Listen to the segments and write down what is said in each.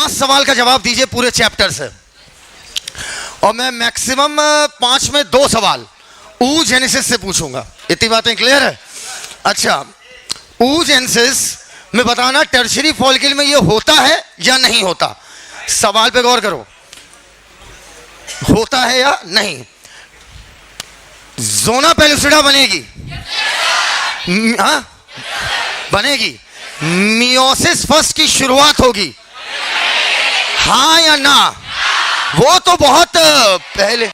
5 सवाल का जवाब दीजिए पूरे चैप्टर से, और मैं मैक्सिमम 5 में 2 सवाल oogenesis से पूछूंगा। इतनी बातें क्लियर है? अच्छा, oogenesis में बताना टर्शियरी फॉलिकल में ये होता है या नहीं होता। सवाल पे गौर करो, होता है या नहीं। ज़ोना पेलुसिडा बनेगी? हाँ बनेगी। मियोसिस फर्स्ट की शुरुआत होगी, हाँ या ना? वो तो बहुत पहले।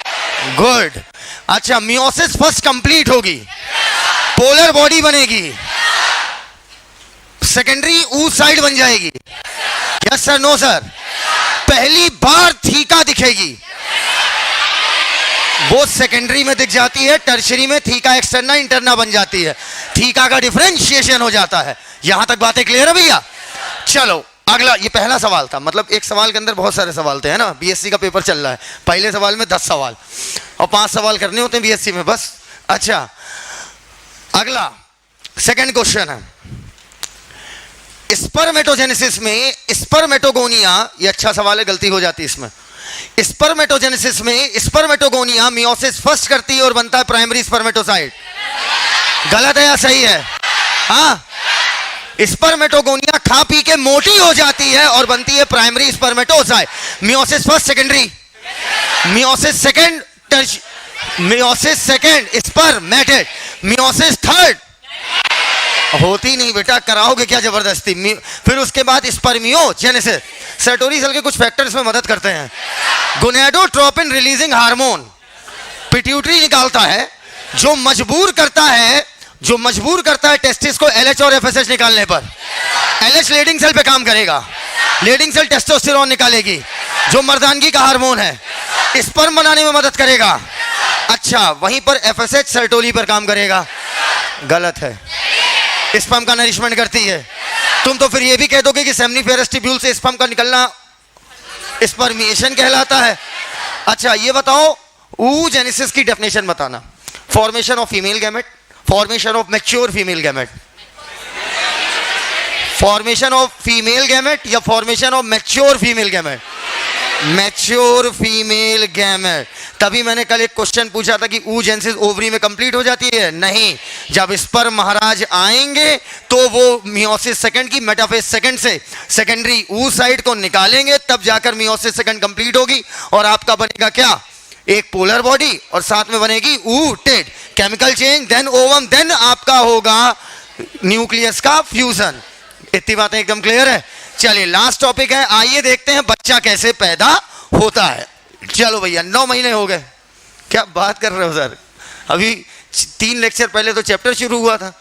गुड। अच्छा, मियोसिस फर्स्ट कंप्लीट होगी, पोलर बॉडी बनेगी, सेकेंडरी ऊ साइड बन जाएगी। Yes sir, no sir? पहली बार थीका दिखेगी, वो सेकेंडरी में दिख जाती है, टर्शियरी में थीका एक्सटर्ना इंटरना बन जाती है, थीका का डिफरेंशिएशन हो जाता है। यहां तक बातें क्लियर है भैया? चलो अगला, ये पहला सवाल था, मतलब एक सवाल के अंदर बहुत सारे सवाल थे, है ना। बीएससी का पेपर चल रहा है, पहले सवाल में 10 सवाल और 5 सवाल करने होते हैं बीएससी में बस। अच्छा, अगला सेकंड क्वेश्चन है, स्पर्मेटोजेनेसिस में स्पर्मेटोगोनिया, ये अच्छा सवाल है, गलती हो जाती है इसमें। स्पर्मेटोजेनेसिस में स्पर्मेटोगोनिया मियोसिस फर्स्ट करती है और बनता है प्राइमरी स्पर्मेटोसाइट। गलत है या सही है? हाँ, स्पर्मेटोगोनिया खा पी के मोटी हो जाती है और बनती है primary spermatocyte. Meiosis first secondary, meiosis second meiosis second spermatid, meiosis third होती नहीं बेटा, कराओगे क्या जबरदस्ती। फिर उसके बाद स्पर्मियोजेनेसिस। सर्टोरी सेल के कुछ फैक्टर्स में मदद करते हैं। गोनेडोट्रोपिन रिलीजिंग हार्मोन पिट्यूटरी निकालता है, जो मजबूर करता है टेस्टिस को एलएच और एफएसएच निकालने पर। एलएच लीडिंग सेल पे काम करेगा, लीडिंग सेल टेस्टोस्टेरोन निकालेगी, जो मर्दानगी का हार्मोन है, स्पर्म बनाने में मदद करेगा। अच्छा, वहीं पर एफएसएच सर्टोली पर काम करेगा। गलत है, स्पर्म का नरिशमेंट करती है। तुम तो फिर ये भी कह दोगे कि सेमनीफेरस ट्यूब्यूल से स्पर्म का निकलना स्पर्मिएशन कहलाता है। अच्छा, ये बताओ oogenesis की डेफिनेशन बताना। Formation of female gamete, formation of mature female gamete, formation of female gamete या formation of mature female gamete? Mature female gamete. तभी मैंने कल एक क्वेश्चन पूछा था कि oogenesis ओवरी में कंप्लीट हो जाती है। नहीं, जब स्पर्म महाराज आएंगे तो वो मियोसिस सेकंड की मेटाफेज सेकंड से सेकेंडरी ऊ साइड को निकालेंगे, तब जाकर मियोसिस सेकंड कंप्लीट होगी और आपका बनेगा क्या? एक पोलर बॉडी और साथ में बनेगी ootid. Chemical change, then ovum, then आपका होगा न्यूक्लियस का फ्यूजन। इतनी बातें एकदम क्लियर है? चलिए लास्ट टॉपिक है, आइए देखते हैं बच्चा कैसे पैदा होता है। चलो भैया, 9 महीने हो गए। क्या बात कर रहे हो सर? अभी 3 लेक्चर पहले तो चैप्टर शुरू हुआ था,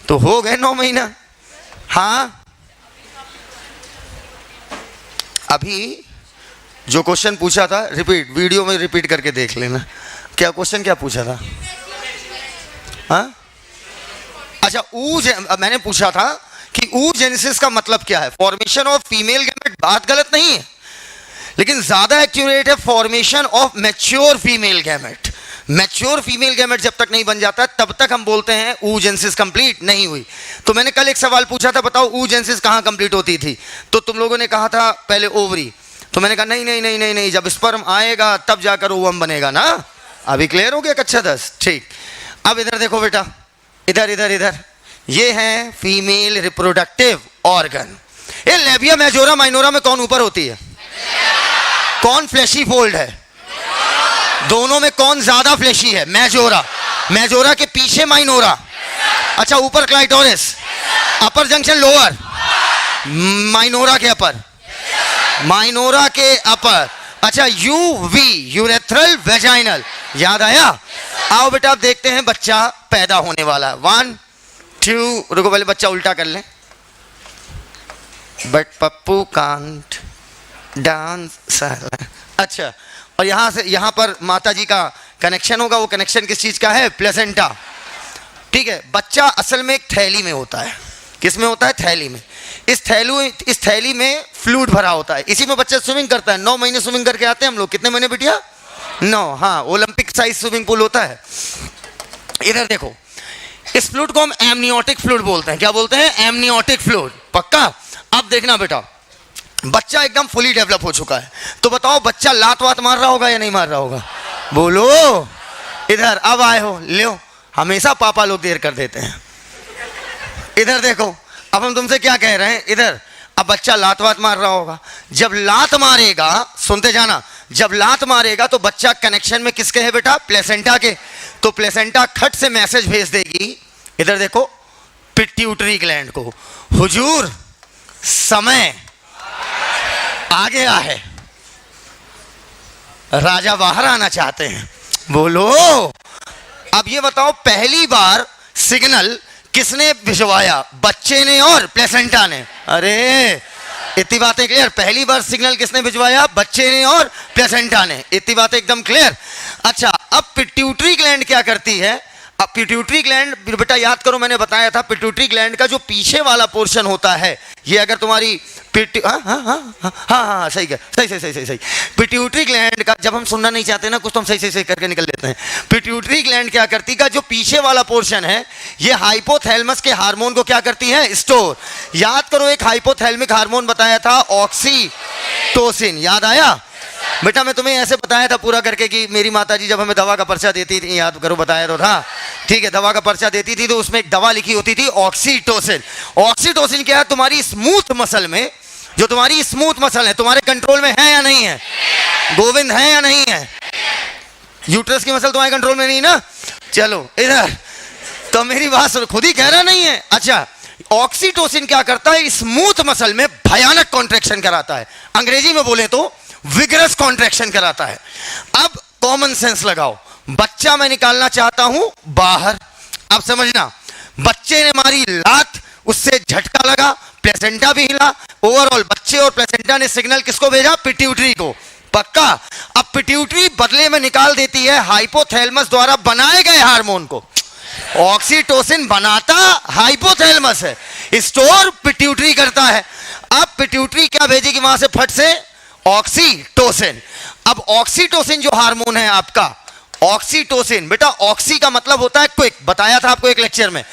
तो हो गए 9 महीना। हाँ, अभी जो क्वेश्चन पूछा था, रिपीट वीडियो में रिपीट करके देख लेना। क्या क्वेश्चन क्या पूछा था? हाँ, अच्छा, मैंने पूछा था कि oogenesis का मतलब क्या है। फॉर्मेशन ऑफ फीमेल गैमेट बात गलत नहीं है, लेकिन ज्यादा एक्यूरेट है formation of mature female gamete. Mature female gamete जब तक नहीं बन जाता तब तक हम बोलते हैं oogenesis कंप्लीट नहीं हुई। तो मैंने कल एक सवाल पूछा था, बताओ oogenesis कहां कंप्लीट होती थी? तो तुम लोगों ने कहा था पहले ओवरी। तो मैंने कहा नहीं नहीं नहीं नहीं नहीं, जब स्पर्म आएगा तब जाकर ओवम बनेगा ना। अभी क्लियर हो गया? कक्षा 10, ठीक। अब इधर देखो बेटा, इधर इधर इधर, ये है फीमेल रिप्रोडक्टिव ऑर्गन। ये लेबिया मेजोरा माइनोरा में कौन ऊपर होती है? कौन फ्लैशी फोल्ड है? दोनों में कौन ज्यादा फ्लैशी है? मेजोरा। मेजोरा के पीछे माइनोरा। अच्छा, ऊपर क्लाइटोरिस, अपर जंक्शन लोअर, माइनोरा के अपर, माइनोरा के अपर। अच्छा, यूवी यूरेथ्रल वेजाइनल, याद आया? आओ बेटा, अब देखते हैं बच्चा पैदा होने वाला है। 1 2, रुको पहले बच्चा उल्टा कर लें। But Pappu can't dance. अच्छा, और यहां से यहां पर माता जी का कनेक्शन होगा। वो कनेक्शन किस चीज का है? प्लेसेंटा। ठीक है, बच्चा असल में एक थैली में होता है। किस में होता है? थैली में। इस थैली में फ्लूइड भरा होता है, इसी में बच्चा स्विमिंग करता है। 9 महीने स्विमिंग करके आते हैं हम लोग। कितने महीने बिटिया? 9। हाँ, ओलंपिक साइज स्विमिंग पूल होता है। इधर देखो, इस फ्लूइड को हम एमनियोटिक फ्लूइड बोलते हैं। क्या बोलते हैं? Amniotic fluid. पक्का? अब देखना बेटा, बच्चा एकदम फुली डेवलप हो चुका है, तो बताओ बच्चा लात वात मार रहा होगा या नहीं मार रहा होगा? बोलो। इधर अब आए हो, ले हमेशा पापा लोग देर कर देते हैं। इधर देखो, अब हम तुमसे क्या कह रहे हैं, इधर अब बच्चा लात वात मार रहा होगा, जब लात मारेगा, सुनते जाना, जब लात मारेगा तो बच्चा कनेक्शन में किसके है बेटा? प्लेसेंटा के। तो प्लेसेंटा खट से मैसेज भेज देगी, इधर देखो, पिट्यूटरी ग्लैंड को, हुजूर समय आ गया है, राजा बाहर आना चाहते हैं। बोलो। अब ये बताओ पहली बार सिग्नल किसने भिजवाया? बच्चे ने और प्लेसेंटा ने? अरे इतनी बातें क्लियर, पहली बार सिग्नल किसने भिजवाया? बच्चे ने और प्लेसेंटा ने। इतनी बातें एकदम क्लियर। अच्छा, अब पिट्यूटरी ग्लैंड क्या करती है? अब पिट्यूटरी ग्लैंड बेटा याद करो, मैंने बताया था पिट्यूटरी ग्लैंड का जो पीछे वाला पोर्शन होता है, ये अगर तुम्हारी हाँ सही है, सही। पिट्यूटरी ग्लैंड का, जब हम सुनना नहीं चाहते ना कुछ तो हम सही करके निकल लेते हैं। पिट्यूटरी ग्लैंड क्या करती का जो पीछे वाला पोर्शन है, ये हाइपोथैलेमस के हार्मोन को क्या करती है? स्टोर। याद करो, एक हाइपोथैलेमिक हार्मोन बताया था ऑक्सीटोसिन, याद आया बेटा? मैं तुम्हें ऐसे बताया था पूरा करके कि मेरी माताजी जब हमें दवा का पर्चा देती थी, याद करो बताया तो था, ठीक है, दवा का पर्चा देती थी तो उसमें एक दवा लिखी होती थी ऑक्सीटोसिन। ऑक्सीटोसिन क्या है? तुम्हारी स्मूथ मसल में, जो तुम्हारी स्मूथ मसल है, तुम्हारे कंट्रोल में है या नहीं है? गोविंद है या नहीं है? यूट्रस की मसल तुम्हारे कंट्रोल में नहीं ना? चलो इधर तो मेरी बात खुद ही कह रहा नहीं है। अच्छा, ऑक्सीटोसिन क्या करता है? स्मूथ मसल में भयानक कॉन्ट्रैक्शन कराता है, अंग्रेजी में बोले तो विगरस कॉन्ट्रैक्शन कराता है। अब कॉमन सेंस लगाओ, बच्चा मैं निकालना चाहता हूं बाहर। अब समझना, बच्चे ने मारी लात, उससे झटका लगा, प्लेसेंटा भी हिला, ओवरऑल बच्चे और प्लेसेंटा ने सिग्नल किसको भेजा? पिट्यूटरी को। पक्का? अब पिट्यूटरी बदले में निकाल देती है हाइपोथैलेमस द्वारा बनाए गए हार्मोन को। ऑक्सीटोसिन बनाता हाइपोथैलेमस है, स्टोर पिट्यूटरी करता है। अब पिट्यूटरी क्या भेजेगी वहां से? फट से ऑक्सीटोसिन। अब ऑक्सीटोसिन जो हार्मोन है आपका, ऑक्सीटोसिन बेटा, ऑक्सी का मतलब होता है क्विक, बताया था आपको एक लेक्चर में।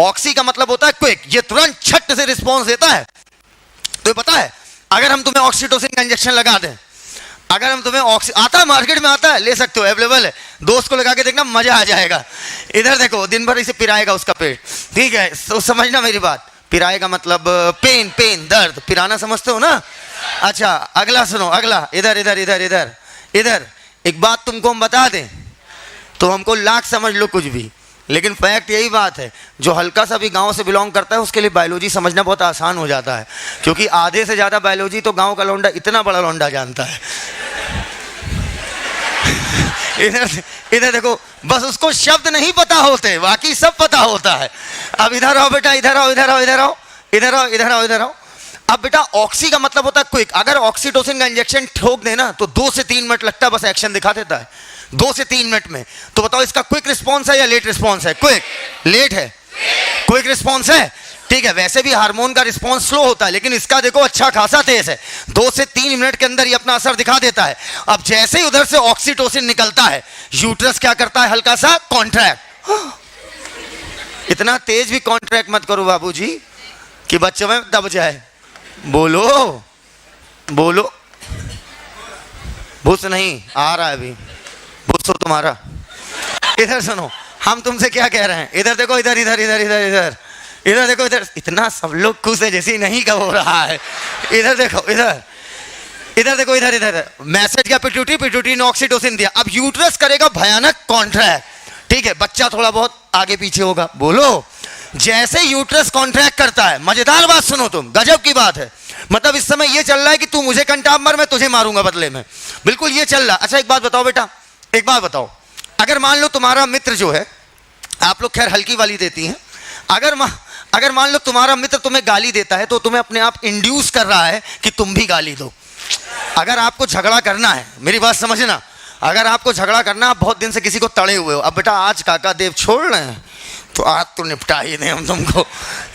ऑक्सी का मतलब होता है क्विक, ये तुरंत छट से रिस्पॉन्स देता है। तो पता है, अगर हम तुम्हें ऑक्सीटोसिन का इंजेक्शन लगा दें, अगर हम तुम्हें आता है, मार्केट में आता है, ले सकते हो, अवेलेबल है, दोस्त को लगा के देखना, मजा आ जाएगा। इधर देखो, दिन भर इसे पिराएगा उसका पेट, ठीक है? तो समझना मेरी बात, पिराएगा मतलब पेन, दर्द, पिराना समझते हो ना? अच्छा, अगला सुनो, अगला इधर एक बात तुमको हम बता दें तो हमको लाख समझ लो कुछ भी, लेकिन फैक्ट यही बात है, जो हल्का सा भी गांव से बिलोंग करता है उसके लिए बायोलॉजी समझना बहुत आसान हो जाता है, क्योंकि आधे से ज्यादा बायोलॉजी तो गांव का लौंडा, इतना बड़ा लौंडा जानता है। इधर देखो, बस उसको शब्द नहीं पता होते, बाकी सब पता होता है। अब इधर आओ बेटा, इधर आओ। अब बेटा, ऑक्सी का मतलब होता है क्विक। अगर ऑक्सीटोसिन का इंजेक्शन ठोक देना तो 2 से 3 मिनट लगता है, बस एक्शन दिखा देता है 2 से 3 मिनट में। तो बताओ इसका क्विक रिस्पॉन्स है या लेट रिस्पॉन्स है? क्विक। लेट है, क्विक रिस्पॉन्स है, ठीक है? वैसे भी हार्मोन का रिस्पॉन्स स्लो होता है, लेकिन इसका देखो अच्छा खासा तेज है, 2 से 3 मिनट के अंदर ही अपना असर दिखा देता है। अब जैसे ही उधर से ऑक्सीटोसिन निकलता है, यूट्रस क्या करता है? हल्का सा कॉन्ट्रैक्ट। इतना तेज भी कॉन्ट्रैक्ट मत करो बाबूजी कि बच्चों में दब जाए। बोलो। भूस नहीं आ रहा है अभी, भूस तो तुम्हारा। इधर सुनो, हम तुमसे क्या कह रहे हैं? इधर देखो, इधर देखो, इधर इतना सब लोग खुश है जैसे नहीं कब हो रहा है। इधर देखो, इधर देखो, इधर मैसेज क्या? पिट्यूटरी ने ऑक्सीटोसिन दिया। अब यूट्रस करेगा भयानक कॉन्ट्रैक्ट, ठीक है? बच्चा थोड़ा बहुत आगे पीछे होगा। बोलो। जैसे यूट्रस कॉन्ट्रैक्ट करता है, मजेदार बात सुनो तुम, गजब की बात है, मतलब इस समय ये चल रहा है कि तू मुझे कंटाप मार, मैं तुझे मारूंगा बदले में, बिल्कुल ये चल रहा। अच्छा एक बात बताओ बेटा, एक बात बताओ, अगर मान लो तुम्हारा मित्र जो है, आप लोग खैर हल्की वाली देती हैं, अगर मान लो तुम्हारा मित्र तुम्हें गाली देता है तो तुम्हें अपने आप इंड्यूस कर रहा है कि तुम भी गाली दो। अगर आपको झगड़ा करना है, मेरी बात समझना, अगर आपको झगड़ा करना, आप बहुत दिन से किसी को तड़े हुए हो, अब बेटा आज काका देव छोड़ रहे हैं तो आज तो निपटा ही दें हम तुमको,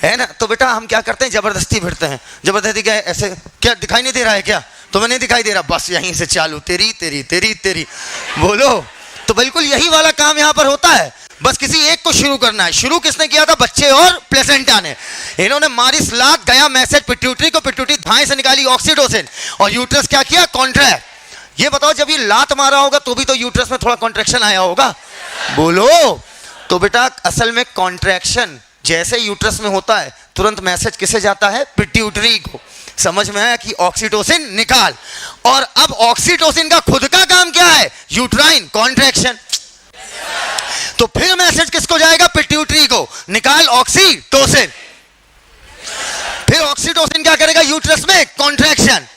है ना? तो बेटा हम क्या करते हैं? जबरदस्ती भिड़ते हैं। जबरदस्ती क्या ऐसे? क्या दिखाई नहीं दे रहा है क्या? तुम्हें नहीं दिखाई दे रहा? बस यहीं से चालू, तेरी। बोलो। तो बिल्कुल यही वाला काम यहाँ पर होता है। बस किसी एक को शुरू करना है। शुरू किसने किया था? बच्चे और प्लेसेंटा ने। इन्होंने मारी स्लाग, गया मैसेज पिट्यूटरी को, पिट्यूटरी धाए से निकाली ऑक्सीटोसिन, और यूट्रस क्या किया? कॉन्ट्रैक्ट। ये बताओ जब ये लात मारा होगा तो भी तो यूट्रस में थोड़ा कॉन्ट्रैक्शन आया होगा, बोलो। तो बेटा असल में कॉन्ट्रैक्शन जैसे यूट्रस में होता है तुरंत मैसेज किसे जाता है? पिट्यूटरी को। समझ में आया कि ऑक्सीटोसिन निकाल। और अब ऑक्सीटोसिन का खुद का काम क्या है? Uterine contraction. तो फिर मैसेज किसको जाएगा? पिट्यूटरी को, निकाल ऑक्सीटोसिन। फिर ऑक्सीटोसिन क्या करेगा? यूट्रस में कॉन्ट्रैक्शन।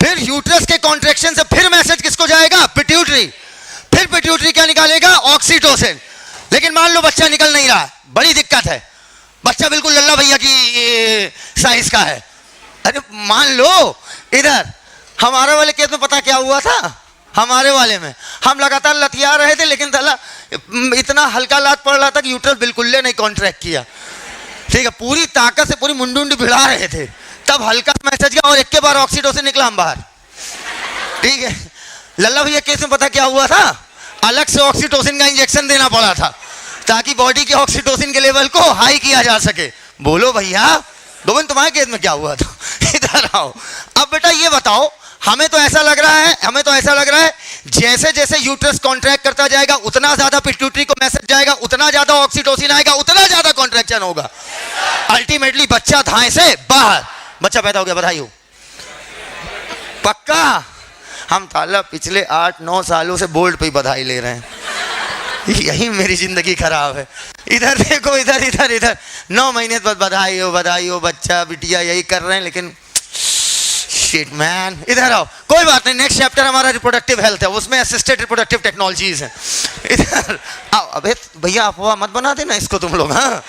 फिर यूट्रस के कॉन्ट्रैक्शन से फिर मैसेज किसको जाएगा? पिट्यूटरी। फिर पिट्यूटरी क्या निकालेगा? ऑक्सीटोसिन। लेकिन मान लो बच्चा निकल नहीं रहा, बड़ी दिक्कत है, बच्चा बिल्कुल लल्ला भैया की साइज का है। अरे मान लो इधर हमारे वाले केस में पता क्या हुआ था? हमारे वाले में हम लगातार लतिया रहे थे, लेकिन इतना हल्का लात पड़ रहा था कि यूट्रस बिल्कुल नहीं कॉन्ट्रैक्ट किया। ठीक है, पूरी ताकत से पूरी मुंडी भिड़ा रहे थे, तब हल्का मैसेज गया और एक के बार ऑक्सीटोसिन निकला हम बाहर। ठीक है, लल्ला भैया केस में पता क्या हुआ था? अलग से ऑक्सीटोसिन का इंजेक्शन देना पड़ा था ताकि बॉडी के ऑक्सीटोसिन के लेवल को हाई किया जा सके। बोलो भैया, गोविंद तुम्हारे केस में क्या हुआ था? इधर आओ। अब बेटा ये बताओ, हमें तो ऐसा लग रहा है जैसे जैसे यूट्रस कॉन्ट्रैक्ट करता जाएगा उतना ज्यादा पिट्यूटरी को मैसेज जाएगा, उतना ज्यादा ऑक्सीटोसिन आएगा, उतना ज्यादा कॉन्ट्रैक्शन होगा। अल्टीमेटली बच्चा धाए से बाहर, बच्चा पैदा हो गया, बधाई हो। पक्का हम ताला पिछले 8-9 सालों से बोल्ड पे बधाई ले रहे हैं। यही मेरी जिंदगी खराब है। इधर देखो, इधर इधर इधर 9 महीने बाद बधाई हो बच्चा बिटिया, यही कर रहे हैं। लेकिन शिट मैन, इधर आओ। कोई बात नहीं, नेक्स्ट चैप्टर हमारा रिप्रोडक्टिव हेल्थ है, उसमें असिस्टेड रिप्रोडक्टिव टेक्नोलॉजीज हैं। इधर आओ। अबे भैया अफवाह मत बना देना इसको तुम लोग। हाँ,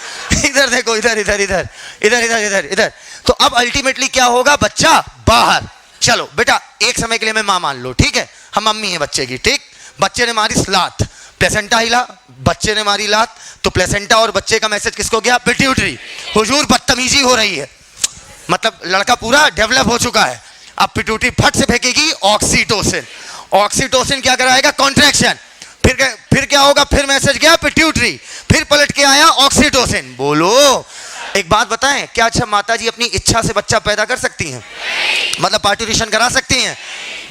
इधर देखो, इधर इधर इधर इधर इधर इधर इधर। तो अब अल्टीमेटली क्या होगा? बच्चा बाहर। चलो बेटा, एक समय के लिए मैं मां मान लो, ठीक है, हम मम्मी है बच्चे की। ठीक, बच्चे ने मारी लात, प्लेसेंटा हिला, बच्चे ने मारी लात, तो प्लेसेंटा और बच्चे का मैसेज किसको गया? पिट्यूटरी। हुजूर बदतमीजी हो रही है, मतलब लड़का पूरा डेवलप हो चुका है। अब पिट्यूटरी फट से फेंकेगी ऑक्सीटोसिन। ऑक्सीटोसिन क्या कराएगा? कॉन्ट्रैक्शन। फिर क्या होगा? फिर मैसेज गया पिट्यूटरी, फिर पलट के आया ऑक्सीटोसिन। बोलो, एक बात बताएं, क्या अच्छा माता जी अपनी इच्छा से बच्चा पैदा कर सकती हैं? मतलब पार्टूरेशन करा सकती हैं?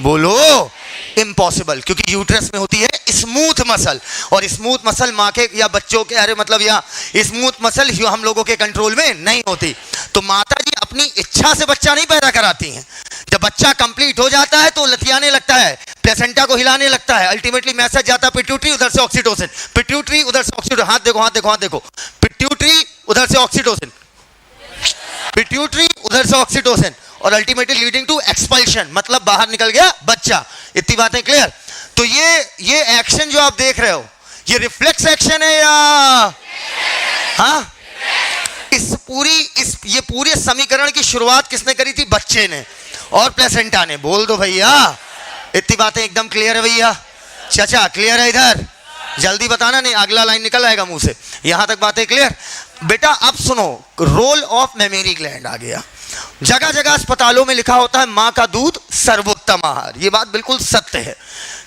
बोलो, इम्पॉसिबल, क्योंकि यूट्रस में होती है स्मूथ मसल, और स्मूथ मसल माँ के या बच्चों के, अरे मतलब या स्मूथ मसल हम लोगों के कंट्रोल में नहीं होती। तो माता जी अपनी इच्छा से बच्चा नहीं पैदा कराती हैं। जब बच्चा कंप्लीट हो जाता है तो लतियाने लगता है, प्लेसेंटा को हिलाने लगता है, अल्टीमेटली मैसेज जाता है पिट्यूटरी, उधर से ऑक्सीटोसिन, पिट्यूटरी उधर से ऑक्सीटोसिन। हाथ देखो, हाथ देखो, हाथ देखो, पिट्यूटरी उधर से ऑक्सीटोसिन, पिट्यूटरी उधर से ऑक्सीटोसिन, और अल्टीमेटली लीडिंग टू एक्सपल्शन, मतलब बाहर निकल गया बच्चा। इतनी बातें क्लियर? तो ये एक्शन जो आप देख रहे हो, ये रिफ्लेक्स एक्शन है या हाँ? ये पूरे समीकरण की शुरुआत किसने करी थी? बच्चे ने और प्लेसेंटा ने। बोल दो भैया, इतनी बातें एकदम क्लियर है भैया? चाचा क्लियर है? इधर जल्दी बताना, नहीं अगला लाइन निकल आएगा मुंह से। यहां तक बातें क्लियर? बेटा अब सुनो, रोल ऑफ मेमोरी ग्लैंड आ गया। जगह जगह अस्पतालों में लिखा होता है मां का दूध सर्वोत्तम आहार। ये बात बिल्कुल सत्य है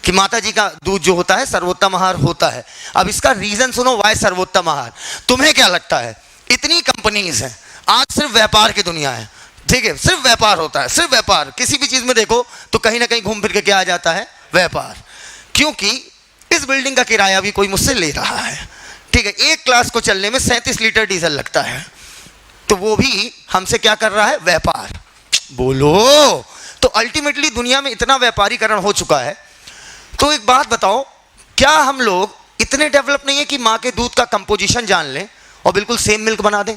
कि माता जी का दूध जो होता है सर्वोत्तम आहार होता है। अब इसका रीजन सुनो, वाई सर्वोत्तम आहार। तुम्हें क्या लगता है? इतनी कंपनीज हैं, आज सिर्फ व्यापार की दुनिया है, ठीक है, सिर्फ व्यापार होता है, सिर्फ व्यापार। किसी भी चीज में देखो तो कहीं ना कहीं घूम फिर के क्या आ जाता है? व्यापार। क्योंकि इस बिल्डिंग का किराया भी कोई मुझसे ले रहा है, ठीक है, एक क्लास को चलने में 37 लीटर डीजल लगता है, तो वो भी हमसे क्या कर रहा है? व्यापार। बोलो, तो अल्टीमेटली दुनिया में इतना व्यापारीकरण हो चुका है। तो एक बात बताओ, क्या हम लोग इतने डेवलप नहीं है कि मां के दूध का कंपोजिशन जान लें और बिल्कुल सेम मिल्क बना दें?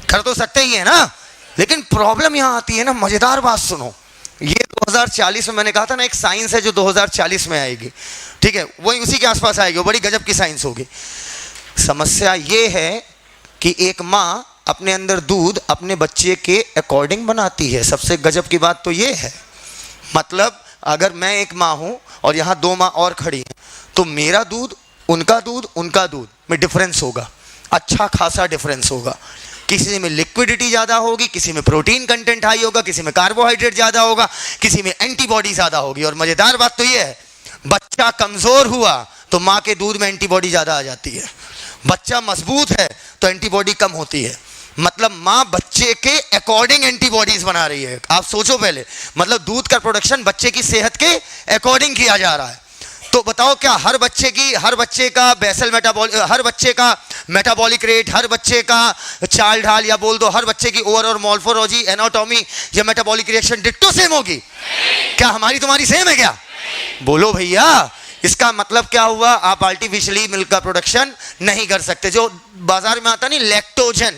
कर तो सकते ही है ना, लेकिन प्रॉब्लम यहां आती है ना, मजेदार बात सुनो। ये 2040 में मैंने कहा था ना, एक साइंस है जो 2040 में आएगी, ठीक है, वही उसी के आसपास आएगी, वो बड़ी गजब की साइंस होगी। समस्या ये है कि एक मां अपने अंदर दूध अपने बच्चे के अकॉर्डिंग बनाती है। सबसे गजब की बात तो ये है, मतलब अगर मैं एक मां हूं और यहां 2 मां और खड़ी हैं, तो मेरा दूध उनका दूध में डिफरेंस होगा, अच्छा खासा डिफरेंस होगा। किसी में लिक्विडिटी ज्यादा होगी, किसी में प्रोटीन कंटेंट हाई होगा, किसी में कार्बोहाइड्रेट ज्यादा होगा, किसी में एंटीबॉडी ज्यादा होगी। और मजेदार बात तो ये है, बच्चा कमजोर हुआ तो माँ के दूध में एंटीबॉडी ज़्यादा आ जाती है। बच्चा मजबूत है तो एंटीबॉडी कम होती है। मतलब माँ बच्चे के अकॉर्डिंग एंटीबॉडीज बना रही है। आप सोचो पहले, मतलब दूध का प्रोडक्शन बच्चे की सेहत के अकॉर्डिंग किया जा रहा है। तो बताओ क्या हर बच्चे का बेसल मेटाबॉलिक, हर बच्चे का मेटाबॉलिक रेट, हर बच्चे का चाल ढाल, या बोल दो हर बच्चे की ओवर और मॉर्फोलॉजी, एनाटॉमी या मेटाबॉलिक रिएक्शन डिट्टो सेम होगी? क्या हमारी तुम्हारी सेम है क्या? बोलो भैया। इसका मतलब क्या हुआ? आप आर्टिफिशियली मिल्क का प्रोडक्शन नहीं कर सकते। जो बाजार में आता नहीं लैक्टोजन,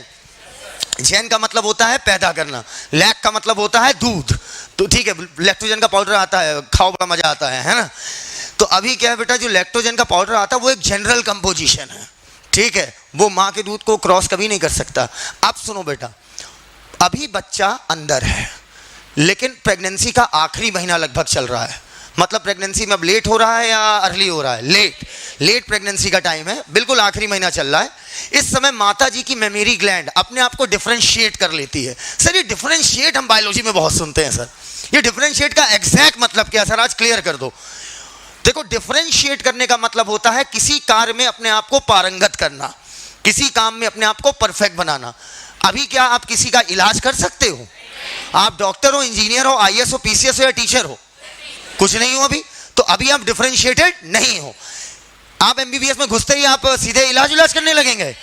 जैन का मतलब होता है पैदा करना, लैक का मतलब होता है दूध। तो ठीक है, लैक्टोजन का पाउडर आता है, खाओ बड़ा मजा आता है ना। तो अभी क्या है बेटा, जो लैक्टोजन का पाउडर आता है वो एक जनरल कंपोजिशन है, ठीक है, वो माँ के दूध को क्रॉस कभी नहीं कर सकता। अब सुनो बेटा, अभी बच्चा अंदर है लेकिन प्रेगनेंसी का आखिरी महीना लगभग चल रहा है। मतलब प्रेगनेंसी में अब लेट हो रहा है या अर्ली हो रहा है? लेट प्रेगनेंसी का टाइम है, बिल्कुल आखिरी महीना चल रहा है। इस समय माता जी की मेमोरी ग्लैंड अपने आप को डिफरेंशिएट कर लेती है। सर ये डिफरेंशिएट हम बायोलॉजी में बहुत सुनते हैं सर, ये डिफरेंशिएट का एग्जैक्ट मतलब क्या सर? आज क्लियर कर दो। देखो, डिफरेंशिएट करने का मतलब होता है किसी कार्य में अपने आप को पारंगत करना, किसी काम में अपने आप को परफेक्ट बनाना। अभी क्या आप किसी का इलाज कर सकते हो? आप डॉक्टर हो, इंजीनियर हो, आईएएस हो, पीसीएस हो या टीचर हो? कुछ नहीं हो अभी। तो अभी आप डिफरेंशिएटेड नहीं हो। आप एमबीबीएस में घुसते ही आप सीधे इलाज करने लगेंगे।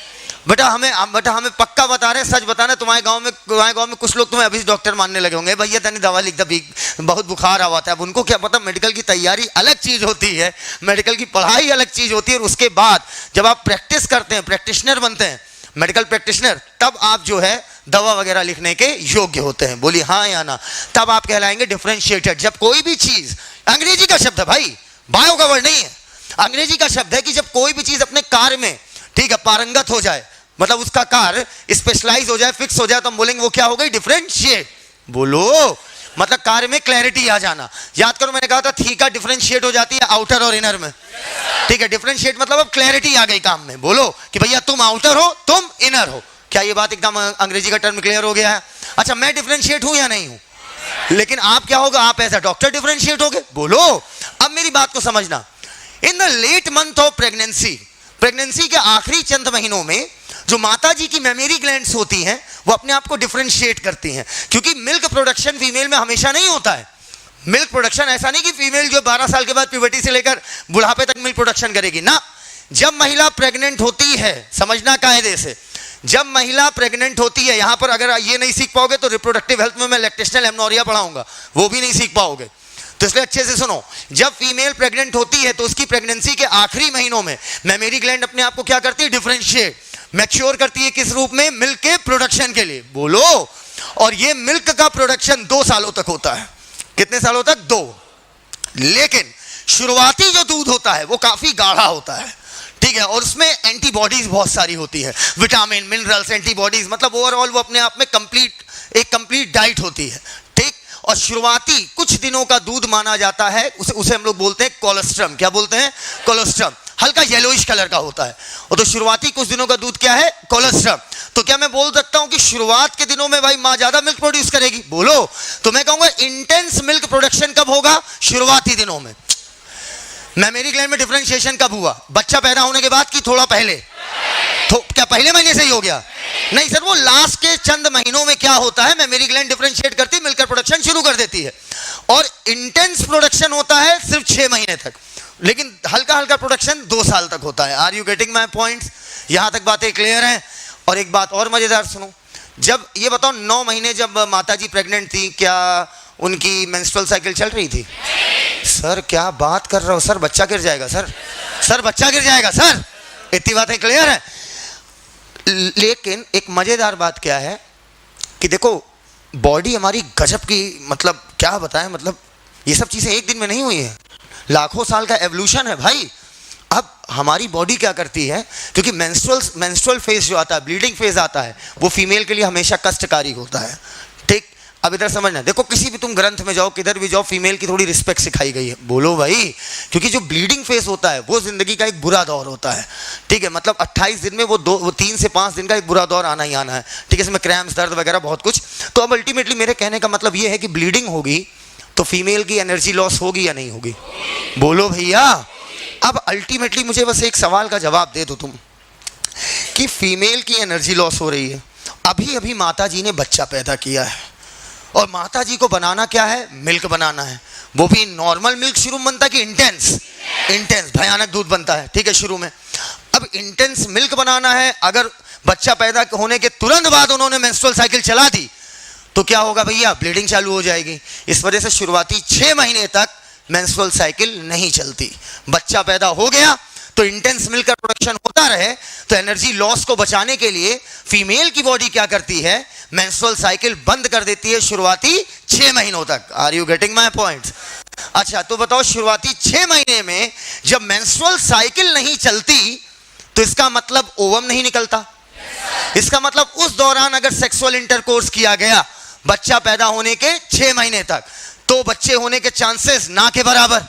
बेटा हमें पक्का बता रहे हैं, सच बताना, तुम्हारे गांव में कुछ लोग तुम्हें अभी डॉक्टर मानने लगे होंगे। भैया तनी दवा लिख दे, बहुत बुखार आवा था। अब उनको क्या पता मेडिकल की तैयारी अलग चीज होती है, मेडिकल की पढ़ाई अलग चीज होती है, और उसके बाद जब आप प्रैक्टिस करते हैं, प्रैक्टिशनर बनते हैं, मेडिकल प्रैक्टिशनर, तब आप जो है दवा वगैरह लिखने के योग्य होते हैं। बोलिए हाँ या ना? तब आप कहलाएंगे डिफरेंशिएटेड। जब कोई भी चीज, अंग्रेजी का शब्द है भाई, बायो का वर्ड नहीं है, अंग्रेजी का शब्द है कि जब कोई भी चीज अपने कार्य में, ठीक है, पारंगत हो जाए, मतलब उसका कार्य स्पेशलाइज हो जाए, फिक्स हो जाए, तो हम बोलेंगे वो क्या हो गई? डिफरेंशिएट। बोलो, मतलब कार्य में क्लैरिटी आ जाना। याद करो, मैंने कहा था थीका डिफरेंशिएट हो जाती है आउटर और इनर में, ठीक है। डिफरेंशिएट मतलब अब क्लैरिटी आ गई काम में। बोलो कि भैया तुम आउटर हो, तुम इनर हो। क्या ये बात एकदम अंग्रेजी का टर्म क्लियर हो गया है? अच्छा, मैं डिफरेंशिएट हूं या नहीं हूं? लेकिन आप क्या होगा? आप एज अ डॉक्टर डिफरेंशिएट होगे। बोलो, अब मेरी बात को समझना। In the late month of pregnancy के आखिरी चंद महीनों में जो माता जी की मेमोरी ग्लैंड्स होती हैं वो अपने आप को डिफरेंशिएट करती हैं, क्योंकि मिल्क प्रोडक्शन फीमेल में हमेशा नहीं होता है। मिल्क प्रोडक्शन ऐसा नहीं कि फीमेल जो 12 साल के बाद प्यूबर्टी से लेकर बुढ़ापे तक मिल्क प्रोडक्शन करेगी ना। जब महिला प्रेग्नेंट होती है, समझना कायदे से, जब महिला प्रेग्नेंट होती है, यहां पर अगर ये नहीं सीख पाओगे तो रिप्रोडक्टिव हेल्थ में मैं लैक्टेशनल एमनोरिया पढ़ाऊंगा, वो भी नहीं सीख पाओगे। तो इसलिए अच्छे से सुनो, जब फीमेल प्रेग्नेंट होती है तो उसकी प्रेगनेंसी के आखिरी महीनों में मेमोरी ग्लैंड अपने आप को क्या करती है? डिफरेंशिएट, मैच्योर करती है। किस रूप में? मिल्क के प्रोडक्शन के लिए। बोलो, और ये मिल्क का प्रोडक्शन 2 सालों तक होता है। कितने सालों तक? 2। लेकिन शुरुआती जो दूध होता है वो काफी गाढ़ा होता है, ठीक है, और उसमें एंटीबॉडीज बहुत सारी होती है, विटामिन, मिनरल्स, एंटीबॉडीज, मतलब ओवरऑल वो अपने आप में एक कंप्लीट डाइट होती है, ठीक। और शुरुआती कुछ दिनों का दूध माना जाता है, उसे हम लोग बोलते हैं कोलोस्ट्रम। क्या बोलते हैं? कोलोस्ट्रम। हल्का येलोइश कलर का होता है। और तो शुरुआती कुछ दिनों का दूध क्या है? कोलोस्ट्रम। तो क्या मैं बोल सकता हूं कि शुरुआत के दिनों में भाई मां ज्यादा मिल्क प्रोड्यूस करेगी? बोलो, तो मैं कहूंगा इंटेंस मिल्क प्रोडक्शन कब होगा? शुरुआती दिनों में। मेमोरी ग्लैंड में डिफरेंशिएशन कब हुआ? बच्चा पैदा होने के बाद कि थोड़ा पहले? तो क्या पहले महीने से ही हो गया? नहीं सर, वो लास्ट के चंद महीनों में क्या होता है, मेमोरी ग्लैंड डिफरेंशिएट करती है, मिल्क का प्रोडक्शन शुरू कर देती है। और इंटेंस प्रोडक्शन होता है सिर्फ 6 महीने तक, लेकिन हल्का हल्का प्रोडक्शन 2 साल तक होता है। Are you getting my points? यहां तक बातें क्लियर हैं? और एक बात और मजेदार सुनो, जब ये बताओ 9 महीने जब माता जी प्रेग्नेंट थी, क्या उनकी मेंस्ट्रुअल साइकिल चल रही थी? सर क्या बात कर रहा हो सर, बच्चा गिर जाएगा सर बच्चा गिर जाएगा सर। इतनी बातें क्लियर है? लेकिन एक मजेदार बात क्या है कि देखो, बॉडी हमारी गजब की, मतलब क्या बताएं, मतलब ये सब चीजें एक दिन में नहीं हुई है, लाखों साल का एवोल्यूशन है भाई। अब हमारी बॉडी क्या करती है, क्योंकि मेंस्ट्रुअल फेज जो आता है, ब्लीडिंग फेज आता है, वो फीमेल के लिए हमेशा कष्टकारी होता है, ठीक। अब इधर समझना, देखो किसी भी तुम ग्रंथ में जाओ, किधर भी जाओ, फीमेल की थोड़ी रिस्पेक्ट सिखाई गई है। बोलो भाई, क्योंकि जो ब्लीडिंग फेज होता है वो जिंदगी का एक बुरा दौर होता है, ठीक है। मतलब 28 दिन में वो 3 से 5 दिन का एक बुरा दौर आना ही आना है, ठीक है। इसमें क्रैम्स, दर्द वगैरह बहुत कुछ। तो अब अल्टीमेटली मेरे कहने का मतलब ये है कि ब्लीडिंग होगी तो फीमेल की एनर्जी लॉस होगी या नहीं होगी? बोलो भैया। अब अल्टीमेटली मुझे बस एक सवाल का जवाब दे दो तुम, कि फीमेल की एनर्जी लॉस हो रही है, अभी अभी माता जी ने बच्चा पैदा किया है, और माता जी को बनाना क्या है, मिल्क बनाना है, वो भी नॉर्मल मिल्क शुरू में बनता है कि इंटेंस भयानक दूध बनता है, ठीक है शुरू में। अब इंटेंस मिल्क बनाना है, अगर बच्चा पैदा होने के तुरंत बाद उन्होंने मेंस्ट्रुअल साइकिल चला दी तो क्या होगा भैया, ब्लीडिंग चालू हो जाएगी। इस वजह से शुरुआती 6 महीने तक मेंस्ट्रुअल साइकिल नहीं चलती। बच्चा पैदा हो गया तो इंटेंस मिल्क का प्रोडक्शन होता रहे, तो एनर्जी लॉस को बचाने के लिए फीमेल की बॉडी क्या करती है, मेंस्ट्रुअल साइकिल बंद कर देती है शुरुआती 6 महीनों तक। Are you getting my point? अच्छा तो बताओ, शुरुआती 6 महीने में जब मेंस्ट्रुअल साइकिल नहीं चलती तो इसका मतलब ओवम नहीं निकलता, इसका मतलब उस दौरान अगर सेक्सुअल इंटरकोर्स किया गया बच्चा पैदा होने के 6 महीने तक, तो बच्चे होने के चांसेस ना के बराबर।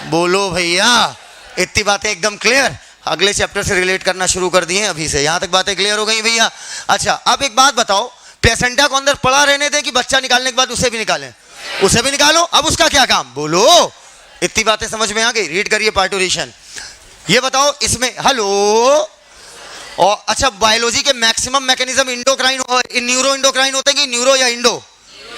बोलो भैया, इतनी बातें एकदम क्लियर। अगले चैप्टर से रिलेट करना शुरू कर दिए अभी से, यहां तक बातें क्लियर हो गई भैया। अच्छा अब एक बात बताओ, प्लेसेंटा को अंदर पड़ा रहने दें कि बच्चा निकालने के बाद उसे भी निकालें? उसे भी निकालो। अब उसका क्या काम, बोलो। इतनी बातें समझ में आ गई? रीड करिए पार्टूरेशन। ये बताओ इसमें, हेलो, और अच्छा बायोलॉजी के मैक्सिमम मैकेनिज्म इंडोक्राइन और न्यूरो इंडोक्राइन होते हैं कि न्यूरो या इंडो?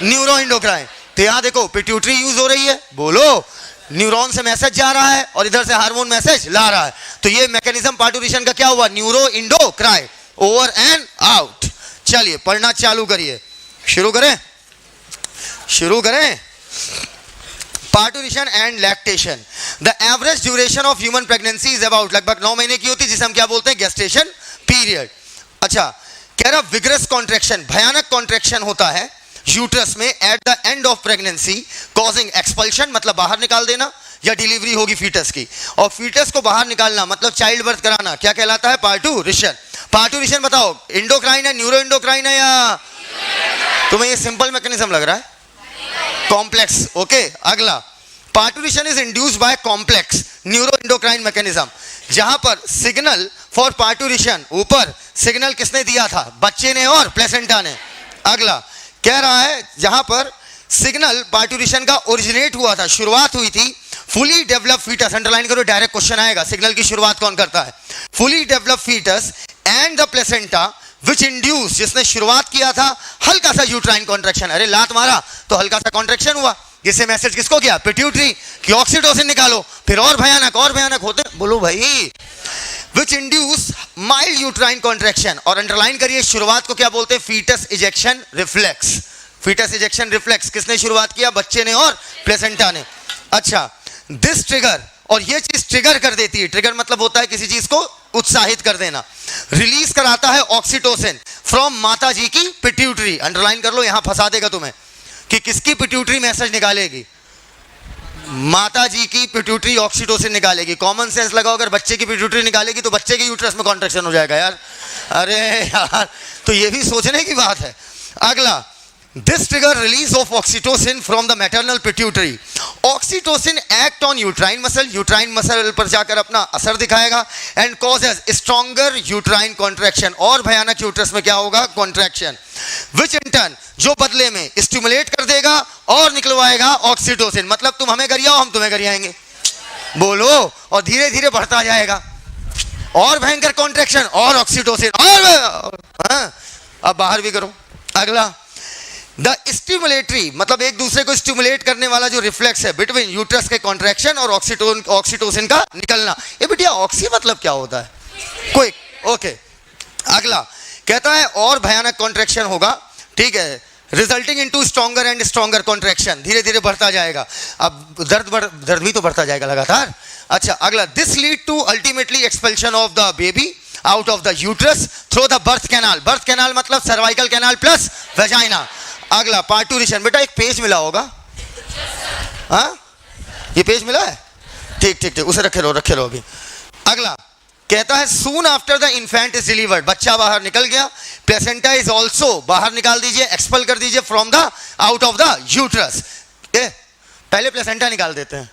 Neuro endocrine. तो यहां देखो पिट्यूटरी यूज हो रही है, बोलो, न्यूरॉन से मैसेज जा रहा है और इधर से हार्मोन मैसेज ला रहा है, तो ये मैकेनिज्म पार्टूरेशन का क्या हुआ, neuro endocrine, over and out. चलिए पढ़ना चालू करिए, शुरू करें। Parturition and lactation. The average duration of human pregnancy is about, लगभग 9 महीने की होती है, जिसे हम क्या बोलते हैं, गेस्टेशन पीरियड। अच्छा कह रहा विग्रस कॉन्ट्रैक्शन, भयानक कॉन्ट्रैक्शन होता है यूट्रस में at the end of pregnancy, causing expulsion मतलब बाहर निकाल देना, या डिलीवरी होगी फीटस की, और फीटस को बाहर निकालना मतलब चाइल्ड बर्थ कराना, क्या कहलाता है, पार्टूरेशन। पार्टूरेशन बताओ इंडोक्राइन है, न्यूरो इंडोक्राइन है, या तुम्हें ये सिंपल मैकेनिज्म लग रहा है, कॉम्प्लेक्स? ओके अगला, parturition is induced by complex neuro endocrine mechanism, जहां पर सिग्नल फॉर पार्टूरेशन, ऊपर सिग्नल किसने दिया था, बच्चे ने और प्लेसेंटा ने। अगला कह रहा है जहां पर सिग्नल पार्टूरेशन का ओरिजिनेट हुआ था, शुरुआत हुई थी, फुली डेवलप फीटस, अंडरलाइन करो, डायरेक्ट क्वेश्चन आएगा, सिग्नल की शुरुआत कौन करता है, fully develop foetus and the placenta which induce, जिसने शुरुआत किया था हल्का सा यूट्राइन कॉन्ट्रैक्शन, अरे लात मारा तो हल्का सा कॉन्ट्रैक्शन हुआ, जिससे मैसेज किसको गया, पिट्यूटरी कि ऑक्सीटोसिन निकालो, फिर और भयानक होते, बोलो भाई, which induce mild uterine contraction, और अंडरलाइन करिए शुरुआत को क्या बोलते हैं, foetus ejection reflex. Foetus ejection reflex किसने शुरुआत किया, बच्चे ने और प्लेसेंटा ने। अच्छा दिस ट्रिगर, और ये चीज ट्रिगर कर देती है, ट्रिगर मतलब होता है किसी चीज को उत्साहित कर देना, रिलीज कराता है ऑक्सीटोसिन फ्रॉम माता जी की पिट्यूटरी, अंडरलाइन कर लो, यहां फंसा देगा तुम्हें, कि किसकी पिट्यूटरी मैसेज निकालेगी, माता जी की पिट्यूटरी ऑक्सीटोसिन निकालेगी। कॉमन सेंस लगाओ, अगर बच्चे की पिट्यूटरी निकालेगी तो बच्चे के यूट्रस में कॉन्ट्रैक्शन हो जाएगा यार, अरे यार तो ये भी सोचने की बात है। अगला, this trigger release of oxytocin from the maternal pituitary, oxytocin act on uterine muscle पर जाकर अपना असर दिखाएगा, and causes stronger uterine contraction, और भयानक यूट्रस में क्या होगा, कॉन्ट्रैक्शन, विच इन टर्न, जो बदले में स्टिमुलेट कर देगा और निकलवाएगा ऑक्सीटोसिन, मतलब तुम हमें गरियाओ हम तुम्हें गरियाएंगे, बोलो, और धीरे धीरे बढ़ता जाएगा, और भयंकर कॉन्ट्रैक्शन और ऑक्सीटोसिन, और अब बाहर भी करो। अगला, द स्टिमुलेटरी मतलब एक दूसरे को स्टिमुलेट करने वाला जो रिफ्लेक्स है बिटवीन यूट्रस के कॉन्ट्रैक्शन और ऑक्सीटोसिन का निकलना। ये बेटिया ऑक्सी मतलब क्या होता है, क्विक, ओके। अगला कहता है और भयानक कॉन्ट्रैक्शन होगा, ठीक है, resulting into stronger and stronger contraction, धीरे धीरे बढ़ता जाएगा, अब दर्द भी तो बढ़ता जाएगा लगातार। अच्छा अगला, this lead to ultimately expulsion of the baby out of the uterus through the birth canal, birth canal मतलब सर्वाइकल कैनाल प्लस वेजाइना। अगला पार्टूरेशन, बेटा एक पेज मिला होगा, हाँ ये पेज मिला है, ठीक, उसे रखे रहो अभी। अगला कहता है soon after the infant is delivered, बच्चा बाहर निकल गया, प्लेसेंटा इज ऑल्सो बाहर निकाल दीजिए, एक्सपेल कर दीजिए from the out of the uterus. पहले प्लेसेंटा निकाल देते हैं,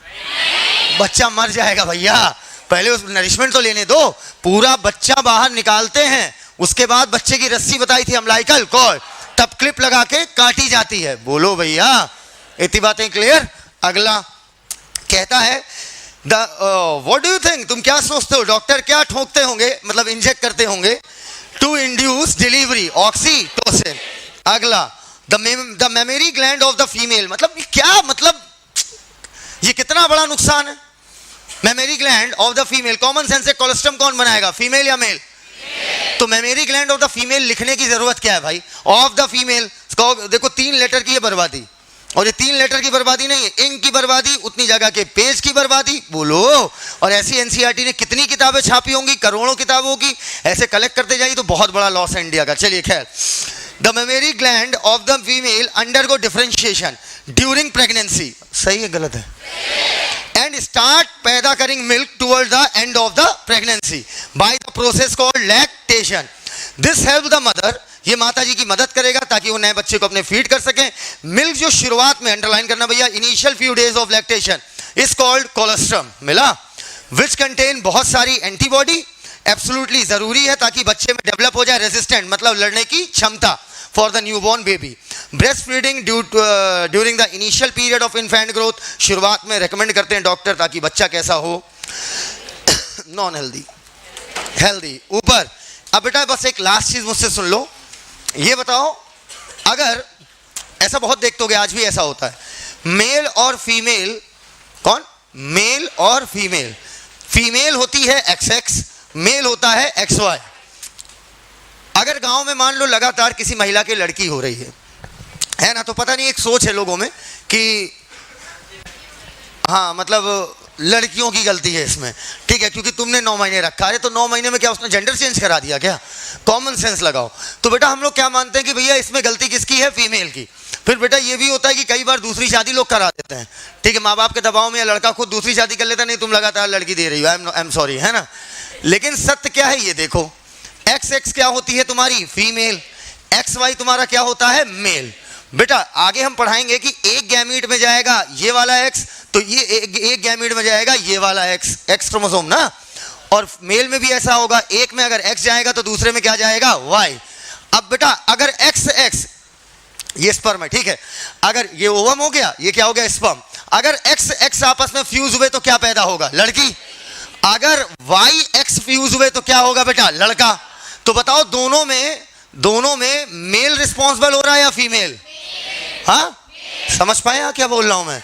बच्चा मर जाएगा भैया, पहले उस नरिशमेंट तो लेने दो, पूरा बच्चा बाहर निकालते हैं, उसके बाद बच्चे की रस्सी बताई थी अम्लाइकल कॉर्ड, तब क्लिप लगा के काटी जाती है, बोलो भैया इतनी बातें क्लियर। अगला कहता है व्हाट डू यू थिंक, तुम क्या सोचते हो डॉक्टर क्या ठोकते होंगे, मतलब इंजेक्ट करते होंगे टू इंड्यूस डिलीवरी, ऑक्सीटोसिन। अगला the memory gland of the female, मतलब क्या, मतलब ये कितना बड़ा नुकसान है। Memory gland of the female, common sense से कोलेस्ट्रम कौन बनाएगा, फीमेल या मेल? तो memory gland of the female लिखने की जरूरत क्या है भाई, ऑफ द फीमेल। देखो 3 लेटर की है बर्बादी, और ये 3 लेटर की बर्बादी नहीं है, इंक की बर्बादी, उतनी जगह के पेज की बर्बादी, बोलो। और ऐसी एनसीईआरटी ने कितनी किताबें छापी होंगी, करोड़ों किताबों की, ऐसे कलेक्ट करते जाइए तो बहुत बड़ा लॉस है इंडिया का। चलिए खैर, the memory gland of the female undergo differentiation during pregnancy, सही है गलत है, एंड स्टार्ट पैदा करिंग milk toward the end of the pregnancy by the process called lactation. This help the mother, ये माता जी की मदद करेगा ताकि वो नए बच्चे को अपने फीड कर सकें। मिल्क जो शुरुआत में, अंडरलाइन करना भैया, initial few days of lactation is called colostrum, मिला, विच कंटेन बहुत सारी एंटीबॉडी, एब्सोल्युटली जरूरी है ताकि बच्चे में डेवलप हो जाए रेजिस्टेंट, मतलब लड़ने की क्षमता for the newborn baby. Breast feeding during the initial period of infant growth, शुरुआत में रेकमेंड करते हैं डॉक्टर ताकि बच्चा कैसा हो, नॉन हेल्दी, हेल्दी। ऊपर अब बेटा बस एक लास्ट चीज मुझसे सुन लो, ये बताओ, अगर ऐसा बहुत देखते होगे, आज भी ऐसा होता है, मेल और फीमेल, कौन, मेल और फीमेल, फीमेल होती है XX, मेल होता है XY। अगर गांव में मान लो लगातार किसी महिला की लड़की हो रही है ना, तो पता नहीं एक सोच है लोगों में कि हाँ मतलब लड़कियों की गलती है इसमें, ठीक है, क्योंकि तुमने 9 महीने रखा है, तो 9 महीने में क्या उसने जेंडर चेंज करा दिया क्या? कॉमन सेंस लगाओ। तो बेटा हम लोग क्या मानते हैं कि भैया इसमें गलती किसकी है, फीमेल की। फिर बेटा ये भी होता है कि कई बार दूसरी शादी लोग करा देते हैं, ठीक है, माँ बाप के दबाव में, या लड़का खुद दूसरी शादी कर लेता, नहीं तुम लगातार लड़की दे रही हो, आई एम सॉरी, है ना। लेकिन सत्य क्या है ये देखो, XX क्या होती है तुम्हारी, फीमेल, XY तुम्हारा क्या होता है, मेल। बेटा आगे हम पढ़ाएंगे कि एक गैमीट में जाएगा ये वाला X, तो ये एक गैमीट में जाएगा ये वाला X क्रोमोसोम ना, और मेल में भी ऐसा होगा, एक में अगर X जाएगा तो दूसरे में क्या जाएगा, Y। अब बेटा अगर XX, ये स्पर्म है, ठीक है, अगर ये ओवम हो गया, ये क्या हो गया, स्पर्म, अगर XX आपस में फ्यूज हुए तो क्या पैदा होगा, लड़की। अगर YX फ्यूज हुए तो क्या होगा बेटा, लड़का। तो बताओ दोनों में मेल रिस्पॉन्सिबल हो रहा है या फीमेल? हाँ समझ पाए क्या बोल रहा हूं मैं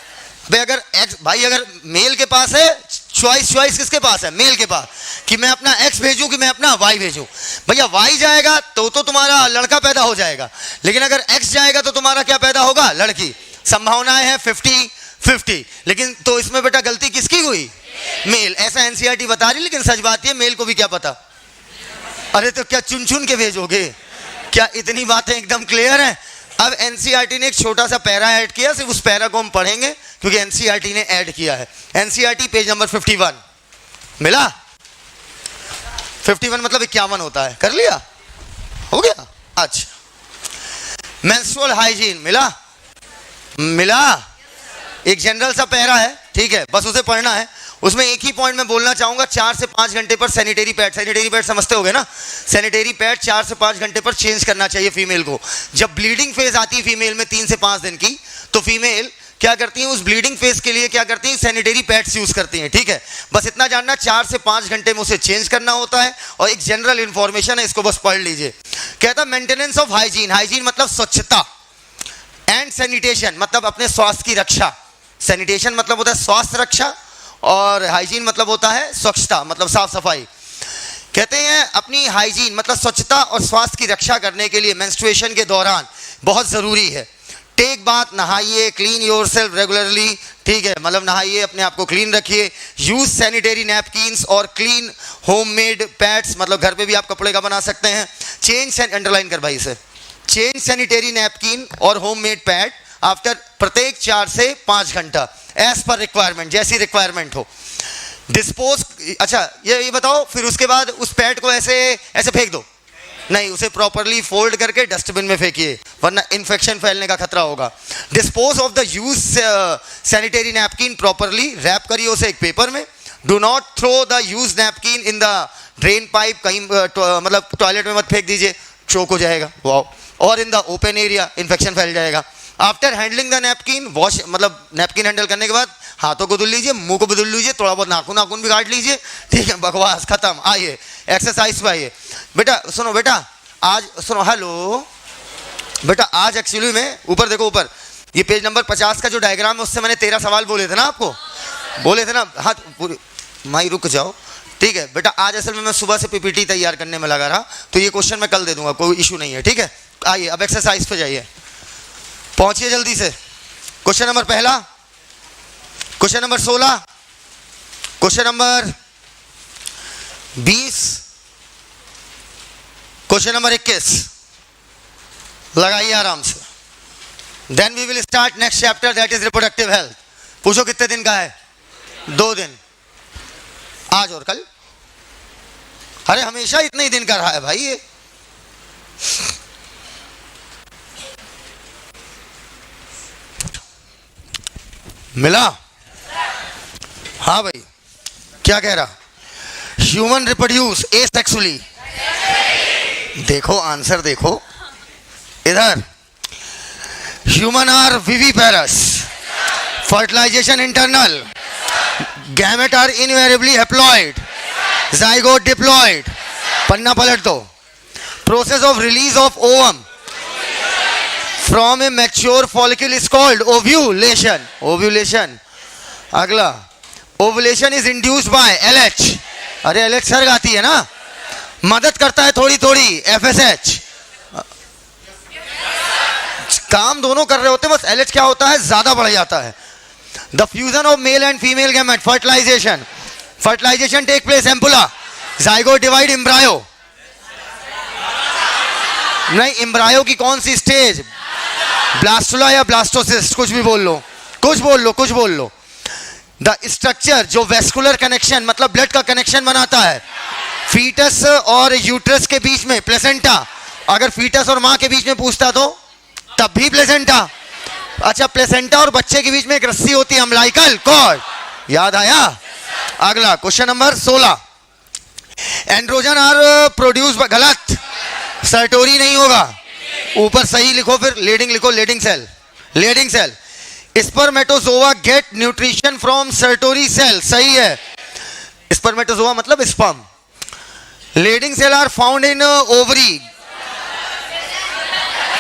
भाई? अगर मेल के पास है चॉइस किसके पास है, मेल के पास, कि मैं अपना X भेजूं कि मैं अपना Y भेजूं। भैया Y जाएगा तो तुम्हारा लड़का पैदा हो जाएगा, लेकिन अगर X जाएगा तो तुम्हारा क्या पैदा होगा, लड़की। संभावनाएं हैं 50-50, लेकिन तो इसमें बेटा गलती किसकी हुई, मेल। ऐसा एनसीईआरटी बता रही, लेकिन सच बात है मेल को भी क्या पता। अरे तो क्या चुन के भेजोगे क्या? इतनी बातें एकदम क्लियर है। अब एनसीईआरटी ने एक छोटा सा पैरा ऐड किया, सिर्फ उस पैरा को हम पढ़ेंगे क्योंकि एनसीईआरटी ने ऐड किया है। एनसीईआरटी पेज नंबर 51 मिला, 51 मतलब 51 होता है, कर लिया, हो गया। अच्छा मेंस्ट्रुअल हाइजीन मिला, एक जनरल सा पैरा है, ठीक है, बस उसे पढ़ना है। उसमें एक ही पॉइंट में बोलना चाहूंगा, 4 से 5 घंटे पर सैनिटरी पैड समझते होगे ना, सैनिटरी पैड 4 से 5 घंटे पर चेंज करना चाहिए फीमेल को। जब ब्लीडिंग फेज आती है फीमेल में 3 से 5 दिन की, तो फीमेल क्या करती है, उस ब्लीडिंग फेज के लिए क्या करती है, सैनिटरी पैड्स यूज करती हैं, ठीक है। बस इतना जानना, 4 से 5 घंटे में उसे चेंज करना होता है। और एक जनरल इंफॉर्मेशन है, इसको बस पढ़ लीजिए। कहता मेंटेनेंस ऑफ हाइजीन मतलब स्वच्छता, एंड सैनिटेशन मतलब अपने स्वास्थ्य की रक्षा। सैनिटेशन मतलब होता है स्वास्थ्य रक्षा, और हाइजीन मतलब होता है स्वच्छता, मतलब साफ सफाई। कहते हैं अपनी हाइजीन मतलब स्वच्छता और स्वास्थ्य की रक्षा करने के लिए मेंस्ट्रुएशन के दौरान बहुत जरूरी है। टेक बाथ, नहाइए, क्लीन योरसेल्फ रेगुलरली, ठीक है, मतलब नहाइए, अपने आप को क्लीन रखिए। यूज सैनिटरी नैपकिन्स और क्लीन होममेड पैड्स, मतलब घर पे भी आप कपड़े का बना सकते हैं। चेंज, अंडरलाइन कर भाई इसे, चेंज सैनिटरी नैपकिन और होममेड पैड आफ्टर प्रत्येक 4 से 5 घंटा, एज पर रिक्वायरमेंट, जैसी रिक्वायरमेंट हो। डिस्पोज, अच्छा ये बताओ, फिर उसके बाद उस पैड को ऐसे फेंक दो, नहीं, उसे प्रॉपरली फोल्ड करके डस्टबिन में फेंकिए, वरना इन्फेक्शन फैलने का खतरा होगा। Dispose of the use sanitary napkin properly, wrap करिए उसे एक पेपर में। Do not throw the use napkin in the drain pipe, कहीं मतलब टॉयलेट में मत फेंक दीजिए, चोक हो जाएगा, वाओ। और in the open area, infection फैल जाएगा। After handling the napkin wash, मतलब नैपकिन हैंडल करने के बाद हाथों को धुल लीजिए, मुंह को भी धुल लीजिए, थोड़ा बहुत नाखून नाखून भी काट लीजिए, ठीक है, बकवास खत्म। आइए एक्सरसाइज पे आइए। बेटा सुनो, बेटा आज सुनो, हेलो बेटा, आज एक्चुअली में ऊपर देखो, ऊपर ये पेज नंबर 50 का जो डायग्राम है उससे मैंने 13 सवाल बोले थे ना आपको, बोले थे ना, हाथ पूरी माई रुक जाओ, ठीक है बेटा। आज असल में मैं सुबह से पीपीटी तैयार करने में लगा रहा, तो ये क्वेश्चन मैं कल दे दूंगा, कोई इशू नहीं है, ठीक है। आइए अब एक्सरसाइज पे जाइए, पहुंचिए जल्दी से। क्वेश्चन नंबर पहला, question number 16, question number 20, question number 21, लगाइए आराम से। Then we will start next chapter, that is reproductive health. पूछो कितने दिन का है? 2 दिन, आज और कल। अरे हमेशा इतने ही दिन का रहा है भाई ये। मिला? हाँ भाई, क्या कह रहा? Human reproduce asexually. देखो आंसर देखो इधर, human are viviparous, fertilization internal, gamete are invariably haploid, zygote diploid, पन्ना पलट दो, process of release of ovum from a mature follicle is called ovulation. Ovulation. अगला, ovulation is induced by LH. अरे LH surge आती है ना, मदद करता है थोड़ी थोड़ी एफएसएच। काम दोनों कर रहे होते हैं, बस एलएच क्या होता है, ज्यादा बढ़ जाता है। The fusion of male and female gamete, fertilisation. Fertilisation take place ampulla, zygote divide embryo. नहीं, एम्ब्रायो की कौन सी स्टेज? ब्लास्टुला या ब्लास्टोसिस्ट, कुछ भी बोल लो, कुछ बोल लो, कुछ बोल लो। द स्ट्रक्चर जो वेस्कुलर कनेक्शन मतलब ब्लड का कनेक्शन बनाता है फीटस और यूट्रस के बीच में, प्लेसेंटा। अगर फीटस और मां के बीच में पूछता तो तब भी प्लेसेंटा। अच्छा, प्लेसेंटा और बच्चे के बीच में एक रस्सी होती है, अम्लाइकल कॉर्ड। याद आया? अगला question number 16, androgen are produce. गलत, सर्टोरी नहीं होगा, ऊपर सही लिखो, फिर लीडिंग लिखो, leading cell. Leading cell. Spermatozoa get nutrition from Sertoli cell, सही है। स्पर्मेटोजोआ मतलब sperm. Leading cell are found in ovary.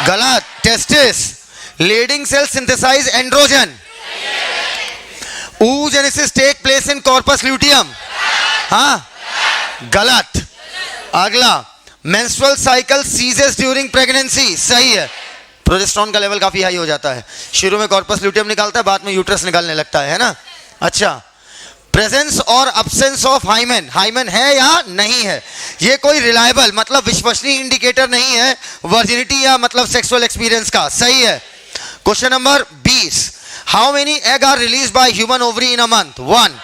गलत, testis. Leading cell synthesize androgen. oogenesis take place in corpus luteum. हाँ, गलत। अगला, menstrual cycle ceases during pregnancy, सही है। Progesterone का लेवल काफी हाई हो जाता है, शुरू में कॉर्पस ल्यूटियम निकालता है, बाद में यूट्रस निकालने लगता है ना। अच्छा, प्रेजेंस और अब्सेंस ऑफ हाइमेन, हाइमेन है या नहीं है, ये कोई रिलायबल मतलब विश्वसनीय इंडिकेटर नहीं है वर्जिनिटी या मतलब सेक्सुअल एक्सपीरियंस का, सही है। Question number 20, how many egg are release by human ovary in a month? 1,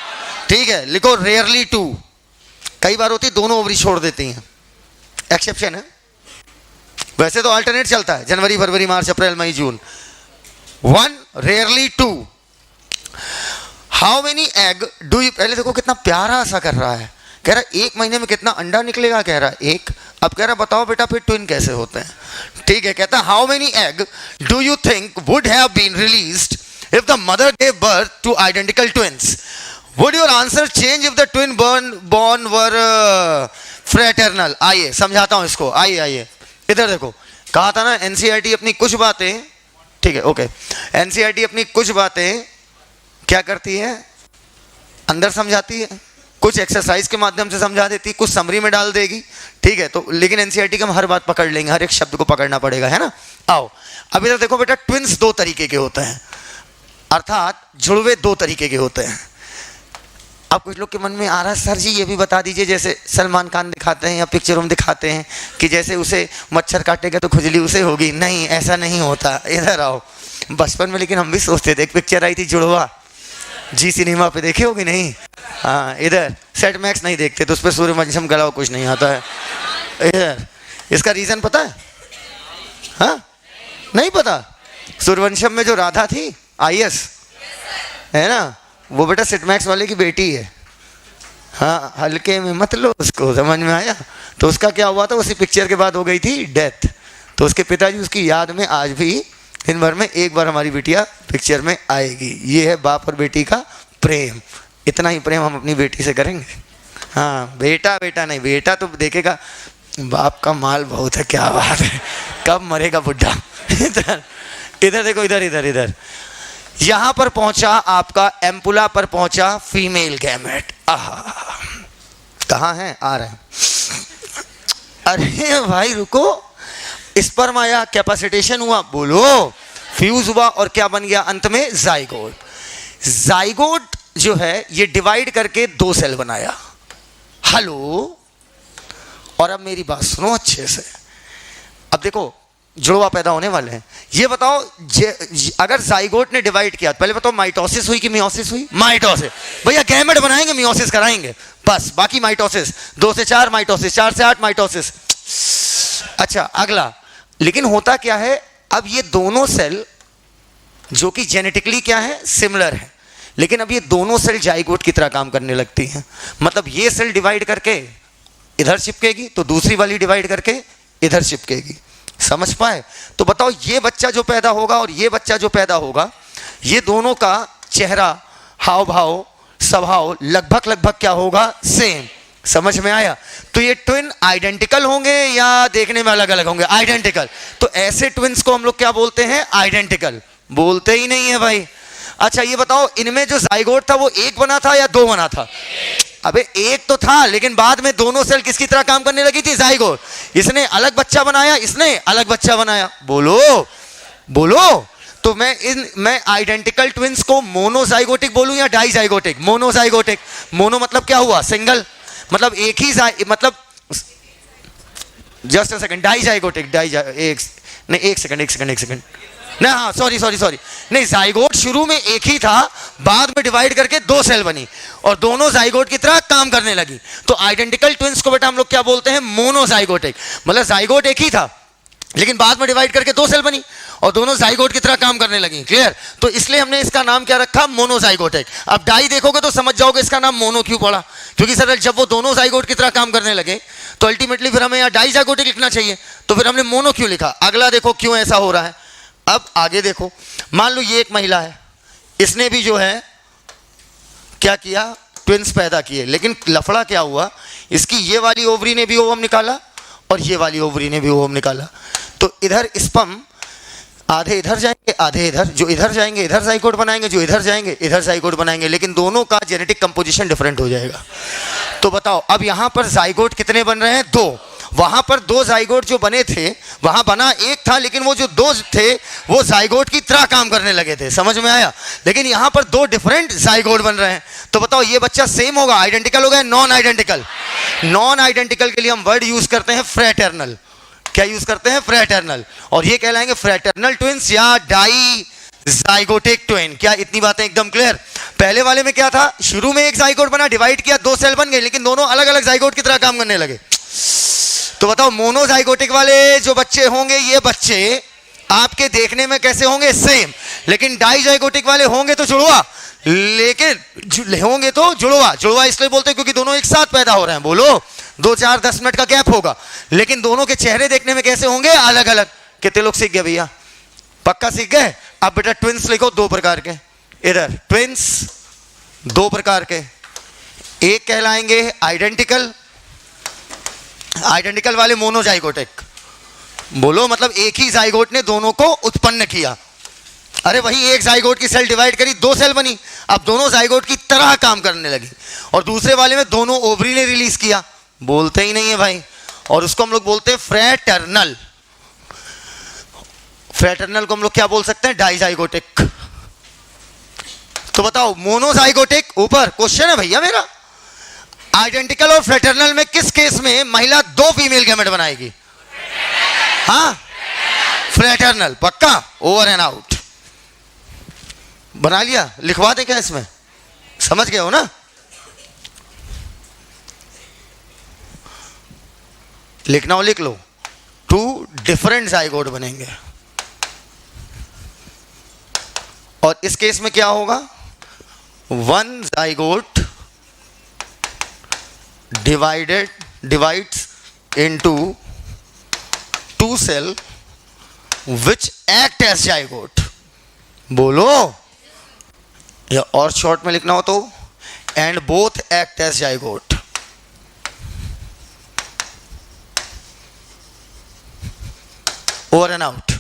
ठीक है, लिखो रेयरली 2। कई बार होती दोनों ओवरी छोड़ देती हैं, एक्सेप्शन है, वैसे तो अल्टरनेट चलता है, जनवरी फरवरी मार्च अप्रैल मई जून। 1, rarely 2। How many egg do you, पहले देखो कितना प्यारा सा कर रहा है, कह रहा है 1 महीने में कितना अंडा निकलेगा, कह रहा है 1। अब कह रहा बताओ बेटा फिर ट्विन कैसे होते हैं, ठीक है। कहता है how many egg do you think would have been released if the mother gave birth to identical twins? Would your answer change if the twin born were fraternal? आइए समझाता हूं इसको, आइए आइए इधर देखो। कहा था ना एनसीईआरटी अपनी कुछ बातें, ठीक है ओके, एनसीईआरटी अपनी कुछ बातें क्या करती है, अंदर समझाती है, कुछ एक्सरसाइज के माध्यम से समझा देती, कुछ समरी में डाल देगी, ठीक है। तो लेकिन एनसीईआरटी का हम हर बात पकड़ लेंगे, हर एक शब्द को पकड़ना पड़ेगा, है ना। आओ अब इधर देखो बेटा, ट्विन्स 2 तरीके के होते हैं, अर्थात जुड़वे 2 तरीके के होते हैं। अब कुछ लोग के मन में आ रहा है सर जी ये भी बता दीजिए, जैसे सलमान खान दिखाते हैं या पिक्चरों में दिखाते हैं कि जैसे उसे मच्छर काटेगा तो खुजली उसे होगी, नहीं ऐसा नहीं होता। इधर आओ, बचपन में लेकिन हम भी सोचते थे, एक पिक्चर आई थी जुड़वा, जी सिनेमा पे देखे होगी नहीं? हाँ, इधर सेट मैक्स नहीं देखते तो उस पर सूर्यवंशम गला कुछ नहीं आता है। इधर इसका रीजन पता है? हाँ नहीं पता? सूर्यवंशम में जो राधा थी आईएएस है ना, वो बेटा सेटमैक्स वाले की बेटी है। हाँ, हल्के में मत लो उसको, समझ में आया? तो उसका क्या हुआ था, उसी पिक्चर के बाद हो गई थी डेथ, तो उसके पिताजी उसकी याद में आज भी दिन भर में एक बार हमारी बिटिया पिक्चर में आएगी। ये है बाप और बेटी का प्रेम। इतना ही प्रेम हम अपनी बेटी से करेंगे। हाँ, बेटा बेटा नहीं, बेटा तो देखेगा बाप का माल बहुत है, क्या बात है, कब मरेगा बुढ़ा। इधर इधर देखो, इधर इधर इधर, यहां पर पहुंचा आपका एम्पुला पर पहुंचा फीमेल गैमेट। आहा, कहाँ है, आ रहे हैं। अरे भाई रुको, स्पर्म आया, कैपेसिटेशन हुआ, बोलो, फ्यूज हुआ और क्या बन गया अंत में, जाइगोट। जाइगोट जो है ये डिवाइड करके 2 सेल बनाया। हेलो, और अब मेरी बात सुनो अच्छे से। अब देखो जुड़वा पैदा होने वाले हैं। ये बताओ अगर जाइगोट ने डिवाइड किया, पहले बताओ माइटोसिस हुई कि मियोसिस हुई? माइटोसिस। भैया गैमेट बनाएंगे, मियोसिस कराएंगे, बस बाकी माइटोसिस। 2 से 4 माइटोसिस, 4 से 8 माइटोसिस। अच्छा अगला, लेकिन होता क्या है, अब ये दोनों सेल जो कि जेनेटिकली क्या है, सिमिलर है, लेकिन अब ये दोनों सेल जाइगोट की तरह काम करने लगती हैं। मतलब ये सेल डिवाइड करके इधर चिपकेगी तो दूसरी वाली डिवाइड करके इधर चिपकेगी। समझ पाए? तो बताओ ये बच्चा जो पैदा होगा और ये बच्चा जो पैदा होगा, ये दोनों का चेहरा, हाव भाव, स्वभाव लगभग क्या होगा, सेम। समझ में आया? तो ये ट्विन आइडेंटिकल होंगे या देखने में अलग अलग होंगे? आइडेंटिकल। तो ऐसे ट्विन्स को हम लोग क्या बोलते हैं, आइडेंटिकल। बोलते ही नहीं है भाई। अच्छा ये बताओ, इनमें जो जाइगोट था वो 1 बना था या 2 बना था? अबे 1 तो था, लेकिन बाद में दोनों सेल किसकी तरह काम करने लगी थी, जाइगोट। इसने अलग बच्चा बनाया, इसने अलग बच्चा बनाया। बोलो बोलो। तो मैं आइडेंटिकल ट्विन्स को मोनोजाइगोटिक बोलूं या डाइजाइगोटिक? मोनोजाइगोटिक। मोनो मतलब क्या हुआ, सिंगल, मतलब एक ही मतलब जस्ट अ सेकंड, डाइजाइगोटिक, एक सेकंड ना, हाँ सॉरी नहीं, जाइगोट शुरू में एक ही था, बाद में डिवाइड करके 2 सेल बनी और दोनों जाइगोट की तरह काम करने लगी। तो आइडेंटिकल ट्विन्स को बेटा हम लोग क्या बोलते हैं, मोनोजाइगोटिक। मतलब जाइगोट एक ही था लेकिन बाद में डिवाइड करके 2 सेल बनी और दोनों जाइगोट की तरह काम करने लगी। क्लियर? तो इसलिए हमने इसका नाम क्या रखा, मोनोजाइगोटिक। अब डाई देखोगे तो समझ जाओगे इसका नाम मोनो क्यों पड़ा, क्योंकि सर जब वो दोनों जाइगोट की तरह काम करने लगे तो अल्टीमेटली फिर हमें यहाँ डाइजाइगोटिक लिखना चाहिए, तो फिर हमने मोनो क्यों लिखा। अगला देखो क्यों ऐसा हो रहा है। अब आगे देखो, मान लो ये एक महिला है, इसने भी जो है क्या किया, ट्विन्स पैदा किए, लेकिन लफड़ा क्या हुआ, इसकी ये वाली ओवरी ने भी ओवम निकाला और ये वाली ओवरी ने भी ओवम निकाला। तो इधर स्पर्म आधे इधर जाएंगे आधे इधर, जो इधर जाएंगे इधर जाइगोट बनाएंगे, जो इधर जाएंगे इधर जाइगोट बनाएंगे, लेकिन दोनों का जेनेटिक कंपोजिशन डिफरेंट हो जाएगा। तो बताओ अब यहां पर जाइगोट कितने बन रहे हैं, 2। वहां पर 2 जाइगोट जो बने थे, वहां बना 1 था, लेकिन वो जो 2 थे वो जाइगोट की तरह काम करने लगे थे। समझ में आया? लेकिन यहां पर 2 डिफरेंट जाइगोट बन रहे हैं। तो बताओ ये बच्चा सेम होगा, आइडेंटिकल होगा, नॉन आइडेंटिकल? नॉन आइडेंटिकल के लिए हम वर्ड यूज करते हैं फ्रेटर्नल। क्या यूज करते हैं, फ्रेटर्नल। और ये कहलाएंगे फ्रेटर्नल ट्विन्स या डाई जाइगोटिक ट्विन। क्या इतनी बातें एकदम क्लियर? पहले वाले में क्या था, शुरू में एक जाइगोट बना, डिवाइड किया, 2 सेल बन गए, लेकिन दोनों अलग अलग जाइगोट की तरह काम करने लगे। तो बताओ मोनोजाइगोटिक वाले जो बच्चे होंगे, ये बच्चे आपके देखने में कैसे होंगे, सेम, लेकिन डाइजाइगोटिक वाले होंगे तो जुड़वा, लेकिन होंगे तो जुड़वा। जुड़वा इसलिए बोलते हैं क्योंकि दोनों एक साथ पैदा हो रहे हैं। बोलो 2, 4, 10 मिनट का गैप होगा, लेकिन दोनों के चेहरे देखने में कैसे होंगे, अलग अलग। कितने लोग सीख गए भैया? पक्का सीख गए? अब बेटा ट्विन्स लिखो 2 प्रकार के। इधर ट्विन्स 2 प्रकार के, एक कहलाएंगे आइडेंटिकल, आइडेंटिकल वाले मोनोजाइगोटिक। बोलो मतलब एक ही जाइगोट ने दोनों को उत्पन्न किया। अरे वही एक जाइगोट की सेल डिवाइड करी, 2 सेल बनी, अब दोनों जाइगोट की तरह काम करने लगी। और दूसरे वाले में दोनों ओवरी ने रिलीज किया। बोलते ही नहीं है भाई। और उसको हम लोग बोलते हैं फ्रेटर्नल। फ्रेटर्नल को हम लोग क्या बोल सकते हैं, डाइजाइगोटिक। तो बताओ मोनोजाइगोटिक, ऊपर क्वेश्चन है भैया मेरा, आइडेंटिकल और फ्रेटर्नल में किस केस में महिला 2 फीमेल गैमेट बनाएगी? हाँ फ्रेटर्नल, पक्का, ओवर एंड आउट। बना लिया? लिखवा दें क्या इसमें? समझ गए हो ना? लिखना हो लिख लो। 2 डिफरेंट जाइगोट बनेंगे और इस केस में क्या होगा, 1 zygote divides into 2 cell which act as zygote. बोलो, या और शॉर्ट में लिखना हो तो and both act as zygote. Over and out.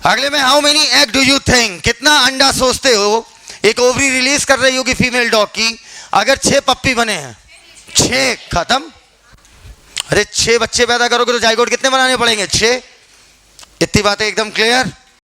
अगले में, how many egg do you think, कितना अंडा सोचते हो एक ओवरी रिलीज कर रही होगी फीमेल डॉग की, अगर 6 पप्पी बने हैं, 6 खत्म। अरे 6 बच्चे पैदा करोगे तो जाइगोट कितने बनाने पड़ेंगे? 6। इतनी बातें एकदम क्लियर।